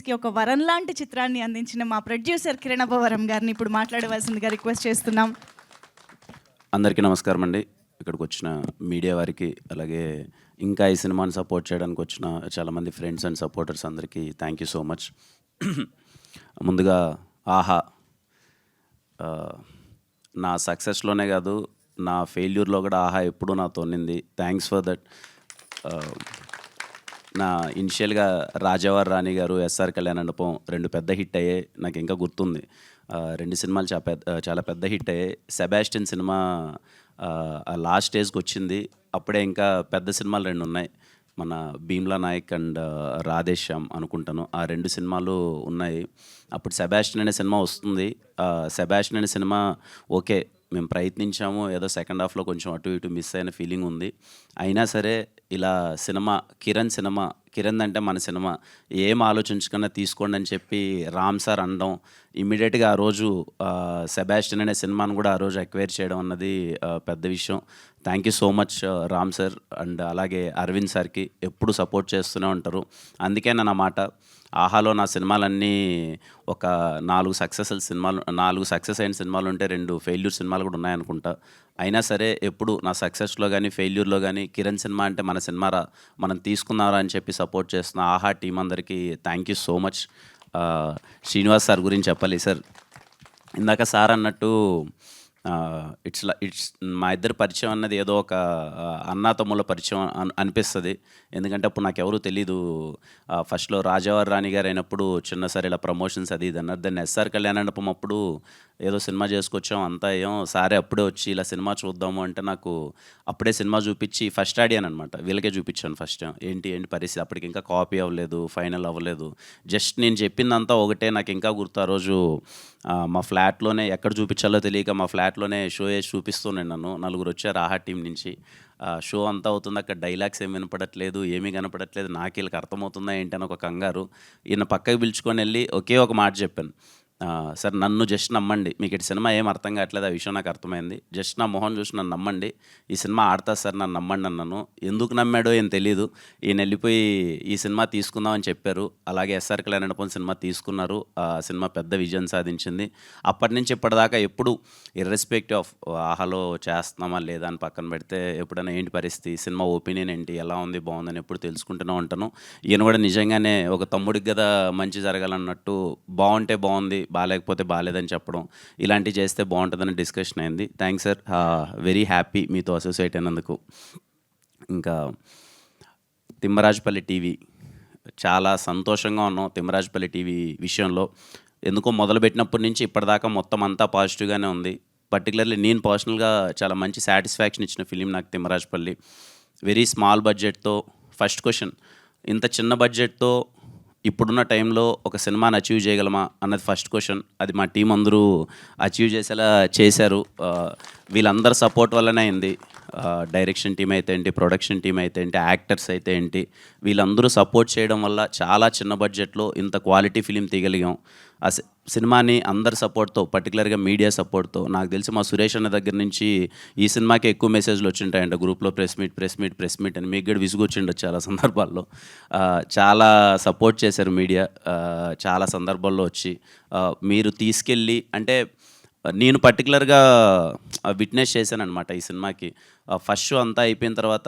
ఆడియన్స్కి ఒక వరం లాంటి చిత్రాన్ని అందించిన మా ప్రొడ్యూసర్ కిరణ్ అబ్బవరం గారిని ఇప్పుడు మాట్లాడవలసిందిగా రిక్వెస్ట్ చేస్తున్నాం. అందరికీ నమస్కారం అండి. ఇక్కడికి వచ్చిన మీడియా వారికి, అలాగే ఇంకా ఈ సినిమాని సపోర్ట్ చేయడానికి వచ్చిన చాలామంది ఫ్రెండ్స్ అండ్ సపోర్టర్స్ అందరికీ థ్యాంక్ యూ సో మచ్. ముందుగా ఆహా, నా సక్సెస్లోనే కాదు, నా ఫెయిల్యూర్లో కూడా ఆహా ఎప్పుడూ నాతో ఉన్నింది. Thanks for that. నా ఇనిషియల్గా రాజావారి రాణి గారు, ఎస్ఆర్ కళ్యాణమండపం రెండు పెద్ద హిట్ అయ్యాయి. నాకు ఇంకా గుర్తుంది. రెండు సినిమాలు చాలా పెద్ద హిట్ అయ్యాయి. సెబాస్టియన్ సినిమా లాస్ట్ స్టేజ్కి వచ్చింది. అప్పుడే ఇంకా పెద్ద సినిమాలు రెండు ఉన్నాయి. మన భీమ్లా నాయక్ అండ్ రాధేశ్యామ్ అనుకుంటాను. ఆ రెండు సినిమాలు ఉన్నాయి. అప్పుడు సెబాస్టియన్ అనే సినిమా వస్తుంది. సెబాస్టియన్ అనే సినిమా ఓకే, మేము ప్రయత్నించాము, ఏదో సెకండ్ హాఫ్లో కొంచెం అటు ఇటు మిస్ అయిన ఫీలింగ్ ఉంది. అయినా సరే ఇలా సినిమా కిరణ్ అంటే మన సినిమా, ఏం ఆలోచించకుండా తీసుకోండి అని చెప్పి రామ్ సార్ అనడం, ఇమ్మీడియట్గా ఆ రోజు సెబాస్టియన్ అనే సినిమాను కూడా ఆ రోజు ఎక్వైర్ చేయడం అన్నది పెద్ద విషయం. Thank you so much Ram sir and అలాగే అరవింద్ సార్కి. ఎప్పుడు సపోర్ట్ చేస్తూనే ఉంటారు. అందుకే నా మాట, ఆహాలో నా సినిమాలన్నీ ఒక 4 సక్సెస్ అయిన సినిమాలు ఉంటే 2 ఫెయిల్యూర్ సినిమాలు కూడా ఉన్నాయనుకుంటా. అయినా సరే ఎప్పుడు నా సక్సెస్లో కానీ ఫెయిల్యూర్లో కానీ కిరణ్ సినిమా అంటే మన సినిమారా, మనం తీసుకున్నారా అని చెప్పి సపోర్ట్ చేస్తున్న ఆహా టీం అందరికీ thank you so much. Srinivas sir గురించి చెప్పాలి సార్. ఇందాక సార్ అన్నట్టు ఇట్స్ మా ఇద్దరి పరిచయం అన్నది ఏదో ఒక అన్నాతమ్ముల పరిచయం అనిపిస్తుంది. ఎందుకంటే అప్పుడు నాకు ఎవరూ తెలీదు. ఫస్ట్లో రాజావారి రాణి గారు అయినప్పుడు చిన్న సార్ ఇలా ప్రమోషన్స్ అది ఇది అన్నారు. దాన్ని ఎస్ఆర్ కళ్యాణమండపం అప్పుడు ఏదో సినిమా చేసుకొచ్చాం, అంతా ఏం సారే అప్పుడే వచ్చి ఇలా సినిమా చూద్దాము అంటే నాకు అప్పుడే సినిమా చూపించి ఫస్ట్ అడిగాను అనమాట. వీళ్ళకే చూపించాను ఫస్ట్. ఏంటి పరిస్థితి, అప్పటికి ఇంకా కాపీ అవ్వలేదు, ఫైనల్ అవ్వలేదు. జస్ట్ నేను చెప్పిందంతా ఒకటే. నాకు ఇంకా గుర్తు, ఆ రోజు మా ఫ్లాట్లోనే ఎక్కడ చూపించాలో తెలియక మా ఫ్లాట్లోనే షో వేసి చూపిస్తున్నాను. నన్ను 4 వచ్చారు ఆహా టీం నుంచి. షో అంతా అవుతుంది, అక్కడ డైలాగ్స్ ఏమి వినపడట్లేదు, ఏమీ కనపడట్లేదు. నాకు వీళ్ళకి అర్థమవుతుందా ఏంటని ఒక కంగారు. ఈయన పక్కకి పిలుచుకొని వెళ్ళి ఒకే ఒక మాట చెప్పాను, సార్ నన్ను జస్ట్ నమ్మండి, మీకు ఇటు సినిమా ఏం అర్థం కావట్లేదు, ఆ విషయం నాకు అర్థమైంది. జస్ట్ నా మొహం చూసి నన్ను నమ్మండి, ఈ సినిమా ఆడతా సార్, నన్ను నమ్మండి అన్నాను. ఎందుకు నమ్మాడో ఏం తెలియదు. ఈయన వెళ్ళిపోయి ఈ సినిమా తీసుకుందామని చెప్పారు. అలాగే ఎస్ఆర్ కళ్యాణమండపం సినిమా తీసుకున్నారు. ఆ సినిమా పెద్ద విజయం సాధించింది. అప్పటి నుంచి ఇప్పటిదాకా ఎప్పుడు ఇర్రెస్పెక్టివ్ ఆఫ్ ఆహాలో చేస్తున్నామా లేదా అని పక్కన పెడితే, ఎప్పుడైనా ఏంటి పరిస్థితి, సినిమా ఒపీనియన్ ఏంటి, ఎలా ఉంది, బాగుందని ఎప్పుడు తెలుసుకుంటూనే ఉంటాను. ఈయన కూడా నిజంగానే ఒక తమ్ముడికి కదా మంచి జరగాలన్నట్టు, బాగుంటే బాగుంది, బాగాలేకపోతే బాగాలేదని చెప్పడం, ఇలాంటివి చేస్తే బాగుంటుందని డిస్కషన్ అయింది. థ్యాంక్స్ సార్, వెరీ హ్యాపీ మీతో అసోసియేట్ అయినందుకు. ఇంకా తిమ్మరాజుపల్లి టీవీ, చాలా సంతోషంగా ఉన్నాం తిమ్మరాజుపల్లి టీవీ విషయంలో. ఎందుకో మొదలుపెట్టినప్పటి నుంచి ఇప్పటిదాకా మొత్తం అంతా పాజిటివ్గానే ఉంది. పర్టికులర్లీ నేను పర్సనల్గా చాలా మంచి సాటిస్ఫాక్షన్ ఇచ్చిన ఫిలిం నాకు తిమ్మరాజుపల్లి. వెరీ స్మాల్ బడ్జెట్తో, ఫస్ట్ క్వశ్చన్, ఇంత చిన్న బడ్జెట్తో ఇప్పుడున్న టైంలో ఒక సినిమాని అచీవ్ చేయగలమా అన్నది ఫస్ట్ క్వశ్చన్. అది మా టీం అందరూ అచీవ్ చేసేలా చేశారు. వీళ్ళందరి సపోర్ట్ వల్లనే అయింది. డైరెక్షన్ టీం అయితే ఏంటి, ప్రొడక్షన్ టీం అయితే ఏంటి, యాక్టర్స్ అయితే ఏంటి, వీళ్ళందరూ సపోర్ట్ చేయడం వల్ల చాలా చిన్న బడ్జెట్లో ఇంత క్వాలిటీ ఫిలిం తీయగలిగాం. ఆ సినిమాని అందరి సపోర్ట్తో, పర్టికులర్గా మీడియా సపోర్ట్తో, నాకు తెలిసి మా సురేష్ అన్న దగ్గర నుంచి ఈ సినిమాకి ఎక్కువ మెసేజ్లు వచ్చింటాయంట గ్రూప్లో, ప్రెస్ మీట్ అని. మీకు కూడా విసుగు వచ్చిండొచ్చు చాలా సందర్భాల్లో. చాలా సపోర్ట్ చేశారు మీడియా చాలా సందర్భాల్లో వచ్చి. మీరు తీసుకెళ్ళి, అంటే నేను పర్టికులర్గా విట్నెస్ చేశాను అనమాట ఈ సినిమాకి. ఫస్ట్ షో అంతా అయిపోయిన తర్వాత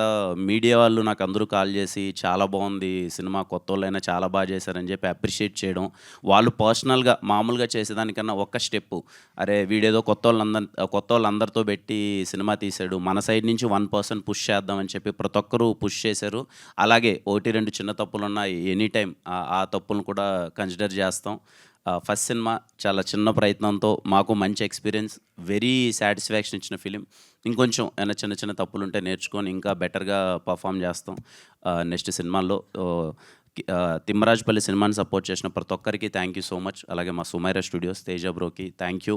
మీడియా వాళ్ళు నాకు అందరూ కాల్ చేసి, చాలా బాగుంది సినిమా, కొత్త వాళ్ళైనా చాలా బాగా చేశారని చెప్పి అప్రిషియేట్ చేయడం. వాళ్ళు పర్సనల్గా మామూలుగా చేసేదానికన్నా ఒక్క స్టెప్పు, అరే వీడేదో కొత్త వాళ్ళందరితో పెట్టి సినిమా తీశాడు, మన సైడ్ నుంచి 1% పుష్ చేద్దామని చెప్పి ప్రతి ఒక్కరూ పుష్ చేశారు. అలాగే 1-2 చిన్న తప్పులున్నా ఎనీ టైం ఆ తప్పులను కూడా కన్సిడర్ చేస్తాం. ఫస్ట్ సినిమా చాలా చిన్న ప్రయత్నంతో మాకు మంచి ఎక్స్పీరియన్స్, వెరీ సాటిస్ఫాక్షన్ ఇచ్చిన ఫిలిం. ఇంకొంచెం ఏమైనా చిన్న తప్పులు ఉంటే నేర్చుకొని ఇంకా బెటర్గా పర్ఫామ్ చేస్తాం నెక్స్ట్ సినిమాల్లో. తిమ్మరాజుపల్లి సినిమాని సపోర్ట్ చేసిన ప్రతి ఒక్కరికి థ్యాంక్ యూ సో మచ్. అలాగే మా సుమైరా స్టూడియోస్ తేజ బ్రోకి థ్యాంక్ యూ.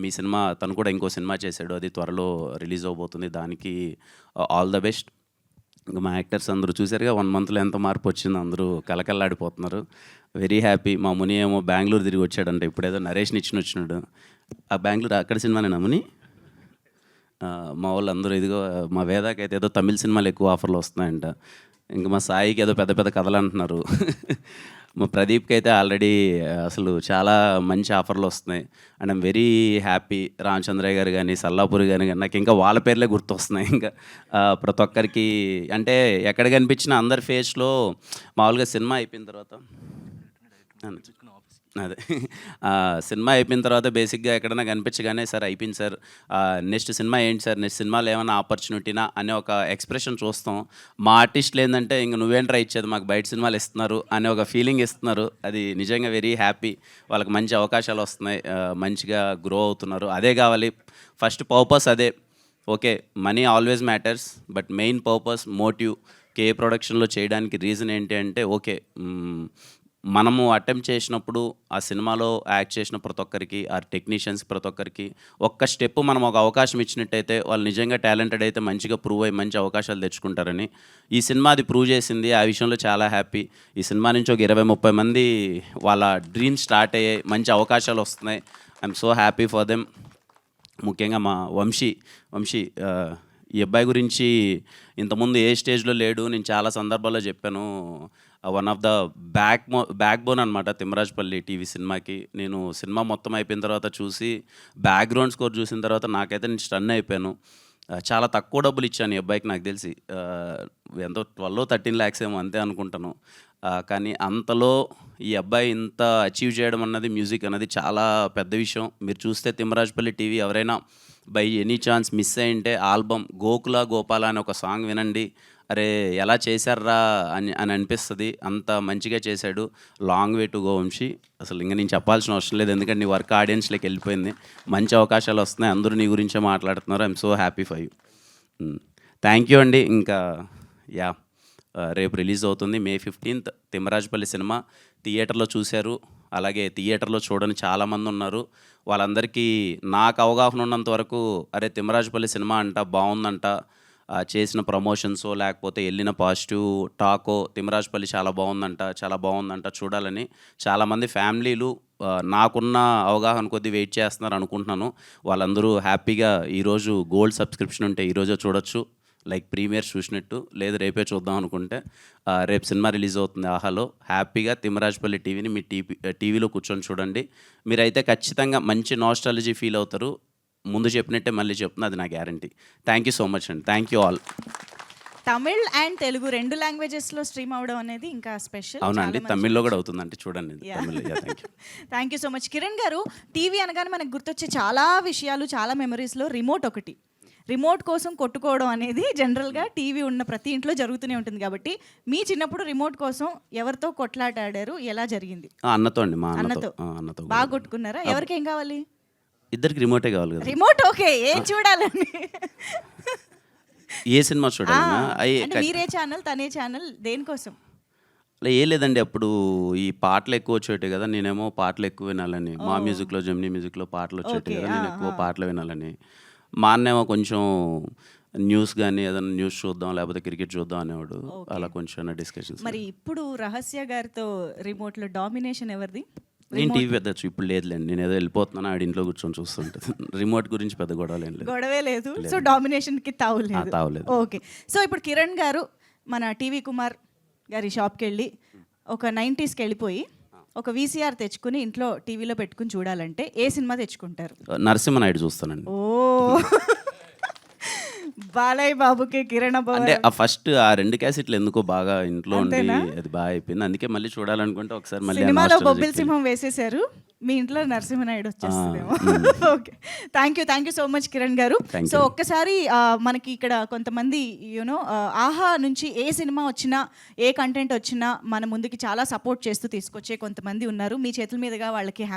మీ సినిమా, తను కూడా ఇంకో సినిమా చేశాడు, అది త్వరలో రిలీజ్ అవబోతుంది, దానికి ఆల్ ద బెస్ట్. ఇంకా మా యాక్టర్స్ అందరూ చూసారుగా 1 మంత్లో ఎంత మార్పు వచ్చిందో, అందరూ కలకల్లాడిపోతున్నారు. Very happy. మా ముని ఏమో బెంగళూరు తిరిగి వచ్చాడంట, ఇప్పుడేదో నరేష్ని వచ్చినాడు. ఆ బెంగళూరు అక్కడ సినిమానేనా ముని? మా వాళ్ళు అందరూ, ఇదిగో మా వేదాకైతే ఏదో తమిళ సినిమాలు ఎక్కువ ఆఫర్లు వస్తున్నాయంట. ఇంకా మా సాయికి ఏదో పెద్ద కథలు అంటున్నారు. మా ప్రదీప్కి అయితే ఆల్రెడీ అసలు చాలా మంచి ఆఫర్లు వస్తున్నాయి and I'm very happy. Ramachandraiah గారు కానీ సల్లాపూరి గారు కానీ నాకు ఇంకా వాళ్ళ పేర్లే గుర్తొస్తున్నాయి. ఇంకా ప్రతి ఒక్కరికి అంటే ఎక్కడ కనిపించిన అందరి ఫేస్లో మామూలుగా సినిమా అయిపోయిన తర్వాత అదే సినిమా అయిపోయిన తర్వాత బేసిక్గా ఎక్కడైనా కనిపించగానే సార్ అయిపోయింది సార్, నెక్స్ట్ సినిమా ఏంటి సార్, నెక్స్ట్ సినిమాలో ఏమైనా ఆపర్చునిటీనా అనే ఒక ఎక్స్ప్రెషన్ చూస్తాం. మా ఆర్టిస్టులు ఏంటంటే ఇంక నువ్వేంట్రా ఇచ్చేది, మాకు బయట సినిమాలు ఇస్తున్నారు అనే ఒక ఫీలింగ్ ఇస్తున్నారు. అది నిజంగా వెరీ హ్యాపీ. వాళ్ళకి మంచి అవకాశాలు వస్తున్నాయి, మంచిగా గ్రో అవుతున్నారు. అదే కావాలి, ఫస్ట్ పర్పస్ అదే. Okay, money always matters, but main purpose motive కే ప్రొడక్షన్లో చేయడానికి రీజన్ ఏంటి అంటే ఓకే, మనము అటెంప్ట్ చేసినప్పుడు ఆ సినిమాలో యాక్ట్ చేసిన ప్రతి ఒక్కరికి, ఆ టెక్నీషియన్స్ ప్రతి ఒక్కరికి ఒక్క స్టెప్ మనం ఒక అవకాశం ఇచ్చినట్టయితే వాళ్ళు నిజంగా టాలెంటెడ్ అయితే మంచిగా ప్రూవ్ అయ్యి మంచి అవకాశాలు తెచ్చుకుంటారని ఈ సినిమా అది ప్రూవ్ చేసింది. ఆ విషయంలో చాలా హ్యాపీ. ఈ సినిమా నుంచి ఒక 20-30 మంది వాళ్ళ డ్రీమ్స్ స్టార్ట్ అయ్యాయి, మంచి అవకాశాలు వస్తున్నాయి. I'm so happy for them. ముఖ్యంగా మా వంశీ ఈ అబ్బాయి గురించి ఇంతకుముందు ఏ స్టేజ్లో లేడు, నేను చాలా సందర్భాల్లో చెప్పాను. One of the back bone అనమాట తిమ్మరాజపల్లి టీవీ సినిమాకి. నేను సినిమా మొత్తం అయిపోయిన తర్వాత చూసి బ్యాక్గ్రౌండ్ స్కోర్ చూసిన తర్వాత నాకైతే నేను స్టన్ అయిపోయాను. చాలా తక్కువ డబ్బులు ఇచ్చాను ఈ అబ్బాయికి, నాకు తెలిసి ఎంతో 12-13 lakhs ఏమో అంతే అనుకుంటాను. కానీ అంతలో ఈ అబ్బాయి ఇంత అచీవ్ చేయడం అన్నది, మ్యూజిక్ అన్నది చాలా పెద్ద విషయం. మీరు చూస్తే తిమ్మరాజపల్లి టీవీ ఎవరైనా బై ఎనీ ఛాన్స్ మిస్ అయ్యింటే ఆల్బమ్ గోకుల గోపాల అనే ఒక సాంగ్ వినండి. అరే ఎలా చేశారా అని అనిపిస్తుంది. అంత మంచిగా చేశాడు. Long way to go Vamshi. అసలు ఇంకా నేను చెప్పాల్సిన అవసరం లేదు, ఎందుకంటే నీ వర్క్ ఆడియన్స్లోకి వెళ్ళిపోయింది. మంచి అవకాశాలు వస్తున్నాయి, అందరూ నీ గురించే మాట్లాడుతున్నారు. I'm so happy for you. Thank you అండి. ఇంకా యా, రేపు రిలీజ్ అవుతుంది May 15th తిమ్మరాజపల్లి సినిమా. థియేటర్లో చూశారు, అలాగే థియేటర్లో చూడని చాలామంది ఉన్నారు. వాళ్ళందరికీ నాకు అవగాహన ఉన్నంత వరకు అరే తిమ్మరాజపల్లి సినిమా అంట బాగుందంట, చేసిన ప్రమోషన్సో లేకపోతే వెళ్ళిన పాజిటివ్ టాకో తిమ్మరాజపల్లి చాలా బాగుందంట చూడాలని చాలామంది ఫ్యామిలీలు నాకున్న అవగాహన కొద్దీ వెయిట్ చేస్తున్నారు అనుకుంటున్నాను. వాళ్ళందరూ హ్యాపీగా ఈరోజు గోల్డ్ సబ్స్క్రిప్షన్ ఉంటే ఈరోజే చూడొచ్చు, లైక్ ప్రీమియర్ చూసినట్టు. లేదు రేపే చూద్దాం అనుకుంటే రేపు సినిమా రిలీజ్ అవుతుంది ఆహాలో. హ్యాపీగా తిమ్మరాజపల్లి టీవీని మీ టీవీలో కూర్చొని చూడండి. మీరైతే ఖచ్చితంగా మంచి నాస్టాలజీ ఫీల్ అవుతారు. ముందు చెప్పినట్టే మళ్ళీ చెప్తున్నా, అది నా guarantee. Thank you so much అండి. Thank you all. Tamil and Telugu 2 లాంగ్వేజెస్లో స్ట్రీమ్ అవడం అనేది ఇంకా స్పెషల్. అవునండి, తమిళ్లో కూడా అవుతుందంటే చూడండి. Thank you so much Kiran garu. TV అనగానే మనకు గుర్తొచ్చే చాలా విషయాలు, చాలా మెమరీస్లో రిమోట్ ఒకటి. రిమోట్ కోసం కొట్టుకోవడం అనేది జనరల్గా టీవీ ఉన్న ప్రతి ఇంట్లో జరుగుతూనే ఉంటుంది. కాబట్టి మీ చిన్నప్పుడు రిమోట్ కోసం ఎవరితో కొట్లాట ఆడారు, ఎలా జరిగింది? అన్నతో అండి, మా అన్నతో. బాగా కొట్టుకున్నారా? ఎవరికి ఏం కావాలి? ఇద్దరికి రిమోటే కావాలి కదా. రిమోట్ ఓకే, ఏం చూడాలని? ఏ సినిమా చూడాలన్నా మీరే ఛానల్, తనే ఛానల్, దేనికోసం? అలా ఏ లేదండి, అప్పుడు ఈ పాటలు ఎక్కువ వచ్చేటి కదా, నేనేమో పాటలు ఎక్కువ వినాలని. మా మ్యూజిక్లో, జెమినీ మ్యూజిక్లో పాటలు వచ్చేటి కదా, నేను ఎక్కువ పాటలు వినాలని. మా అన్నేమో కొంచెం న్యూస్ కానీ ఏదైనా న్యూస్ చూద్దాం లేకపోతే క్రికెట్ చూద్దాం అనేవాడు. అలా కొంచెం డిస్కషన్స్. మరి ఇప్పుడు రహస్య గారితో రిమోట్లో డామినేషన్ ఎవరిది? నేను టీవీ పెద్ద ఇప్పుడు లేదులేండి, నేను ఏదో వెళ్ళిపోతున్నాను, ఆడి ఇంట్లో కూర్చొని చూస్తుంటుంది. రిమోట్ గురించి పెద్ద గొడవే లేదు. సో డామినేషన్కి తావులేదు. ఓకే, సో ఇప్పుడు కిరణ్ గారు మన టీవీ కుమార్ గారి షాప్కి వెళ్ళి ఒక 90sకి వెళ్ళిపోయి ఒక VCR తెచ్చుకుని ఇంట్లో టీవీలో పెట్టుకుని చూడాలంటే ఏ సినిమా తెచ్చుకుంటారు? నరసింహనాయుడు చూస్తానండి. ఓ బాలయ్య బాబుకి కిరణ్ అంటే ఆ ఫస్ట్ ఆ 2 క్యాసెట్లు ఎందుకో బాగా ఇంట్లో ఉండి అది బాగా అయిపోయింది. అందుకే మళ్ళీ చూడాలనుకుంటే ఒకసారి మళ్ళీ సినిమాలో బొబ్బిల్ సింహం వేసేసారు, మీ ఇంట్లో నరసింహనాయుడు వచ్చేస్తుందేమో. Okay, thank you so much Kiran garu. So ఒక్కసారి మనకి ఇక్కడ కొంతమంది యూనో ఆహా నుంచి ఏ సినిమా వచ్చినా, ఏ కంటెంట్ వచ్చినా మన ముందుకి చాలా సపోర్ట్ చేస్తూ తీసుకొచ్చే కొంతమంది ఉన్నారు. మీ చేతుల మీదుగా వాళ్ళకి